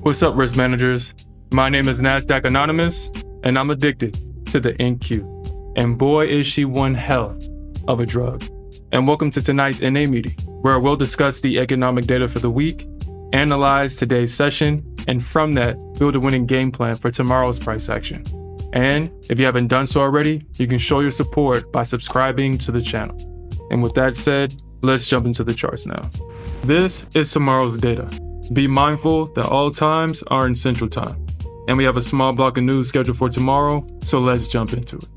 What's up, risk managers? My name is Nasdaq Anonymous, and I'm addicted to the NQ. And boy, is she one hell of a drug. And welcome to tonight's NA meeting, where we'll discuss the economic data for the week, analyze today's session, and from that, build a winning game plan for tomorrow's price action. And if you haven't done so already, you can show your support by subscribing to the channel. And with that said, let's jump into the charts now. This is tomorrow's data. Be mindful that all times are in Central Time. And we have a small block of news scheduled for tomorrow, so let's jump into it.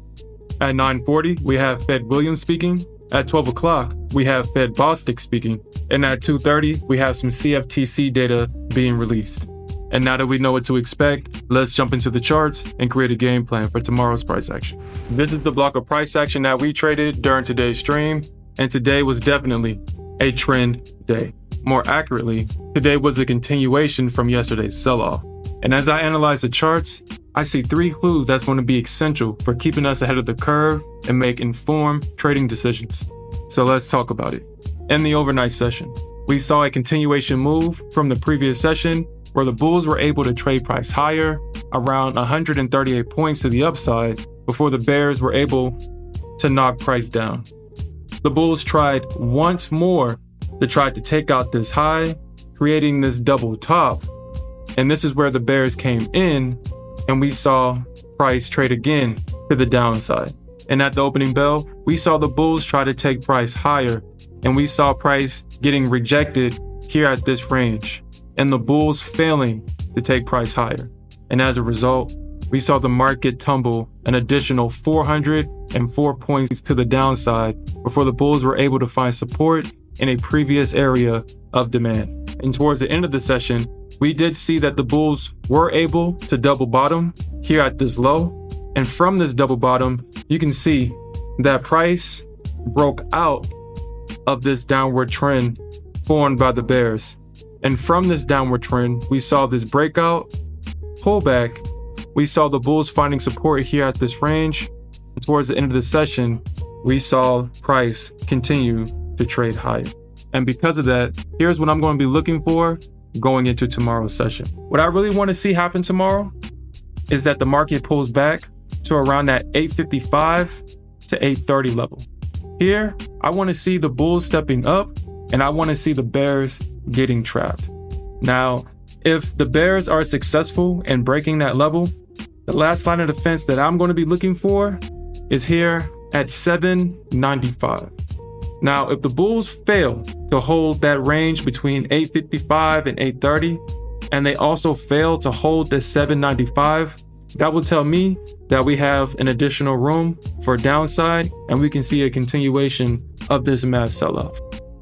At 9:40, we have Fed Williams speaking. At 12 o'clock, we have Fed Bostic speaking. And at 2:30, we have some CFTC data being released. And now that we know what to expect, let's jump into the charts and create a game plan for tomorrow's price action. This is the block of price action that we traded during today's stream. And today was definitely a trend day. More accurately, today was a continuation from yesterday's sell-off. And as I analyze the charts, I see three clues that's going to be essential for keeping us ahead of the curve and make informed trading decisions. So let's talk about it. In the overnight session, we saw a continuation move from the previous session where the bulls were able to trade price higher, around 138 points to the upside, before the bears were able to knock price down. The bulls tried once more to try to take out this high, creating this double top. And this is where the bears came in, and we saw price trade again to the downside. And at the opening bell, we saw the bulls try to take price higher, and we saw price getting rejected here at this range, and the bulls failing to take price higher. And as a result, we saw the market tumble an additional 404 points to the downside before the bulls were able to find support in a previous area of demand. And towards the end of the session, we did see that the bulls were able to double bottom here at this low. And from this double bottom, you can see that price broke out of this downward trend formed by the bears. And from this downward trend, we saw this breakout, pullback. We saw the bulls finding support here at this range. And towards the end of the session, we saw price continue to trade higher. And because of that, here's what I'm going to be looking for going into tomorrow's session. What I really want to see happen tomorrow is that the market pulls back to around that 855 to 830 level. Here, I want to see the bulls stepping up, and I want to see the bears getting trapped. Now, if the bears are successful in breaking that level, the last line of defense that I'm going to be looking for is here at 795. Now, if the bulls fail to hold that range between 855 and 830, and they also fail to hold this 795, that will tell me that we have an additional room for downside, and we can see a continuation of this mass sell-off.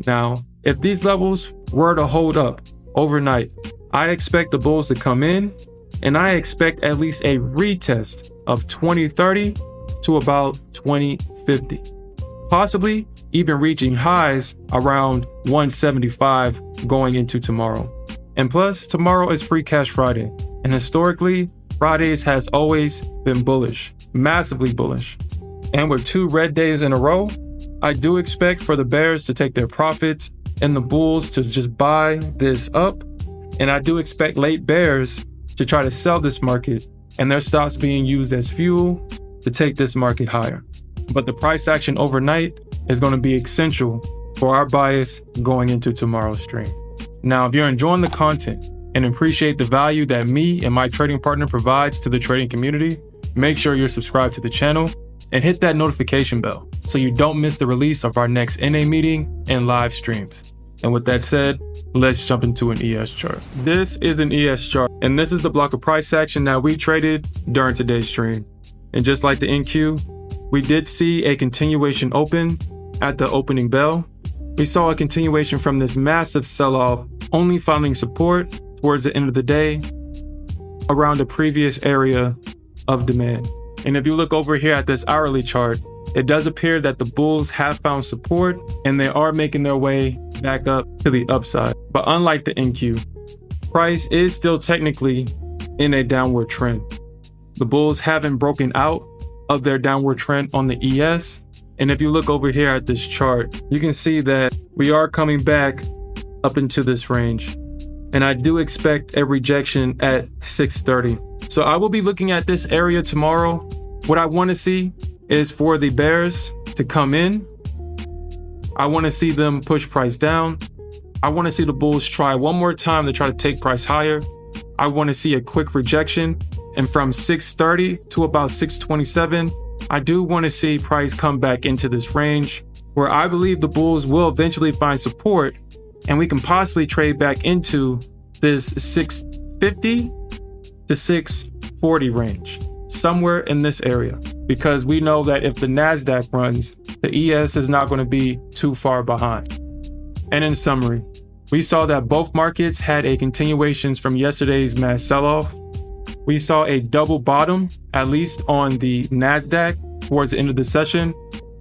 Now, if these levels were to hold up overnight, I expect the bulls to come in, and I expect at least a retest of 2030 to about 2050. Possibly even reaching highs around 175 going into tomorrow. And plus, tomorrow is Free Cash Friday. And historically, Fridays has always been bullish, massively bullish. And with 2 red days in a row, I do expect for the bears to take their profits and the bulls to just buy this up. And I do expect late bears to try to sell this market and their stocks being used as fuel to take this market higher. But the price action overnight is going to be essential for our bias going into tomorrow's stream. Now, if you're enjoying the content and appreciate the value that me and my trading partner provides to the trading community, make sure you're subscribed to the channel and hit that notification bell so you don't miss the release of our next NA meeting and live streams. And with that said, let's jump into an ES chart. This is an ES chart, and this is the block of price action that we traded during today's stream. And just like the NQ, we did see a continuation open at the opening bell. We saw a continuation from this massive sell-off, only finding support towards the end of the day around the previous area of demand. And if you look over here at this hourly chart, it does appear that the bulls have found support and they are making their way back up to the upside. But unlike the NQ, price is still technically in a downward trend. The bulls haven't broken out of their downward trend on the ES. And if you look over here at this chart, you can see that we are coming back up into this range. and I do expect a rejection at 630. So I will be looking at this area tomorrow. What I want to see is for the bears to come in. I want to see them push price down. I want to see the bulls try one more time to try to take price higher. I want to see a quick rejection. And from 630 to about 627, I do want to see price come back into this range where I believe the bulls will eventually find support, and we can possibly trade back into this 650 to 640 range, somewhere in this area, because we know that if the Nasdaq runs, the ES is not going to be too far behind. And in summary, we saw that both markets had a continuations from yesterday's mass sell-off. We saw a double bottom, at least on the Nasdaq towards the end of the session,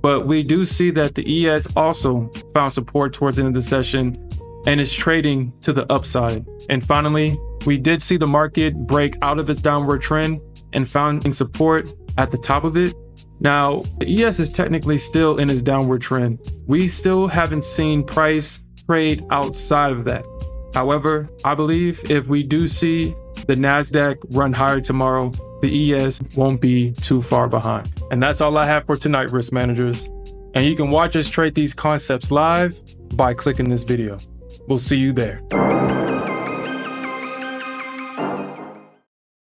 but we do see that the ES also found support towards the end of the session and is trading to the upside. And finally, we did see the market break out of its downward trend and found support at the top of it. Now, the ES is technically still in its downward trend. We still haven't seen price trade outside of that. However, I believe if we do see the Nasdaq run higher tomorrow, the ES won't be too far behind. And that's all I have for tonight, risk managers. And you can watch us trade these concepts live by clicking this video. We'll see you there.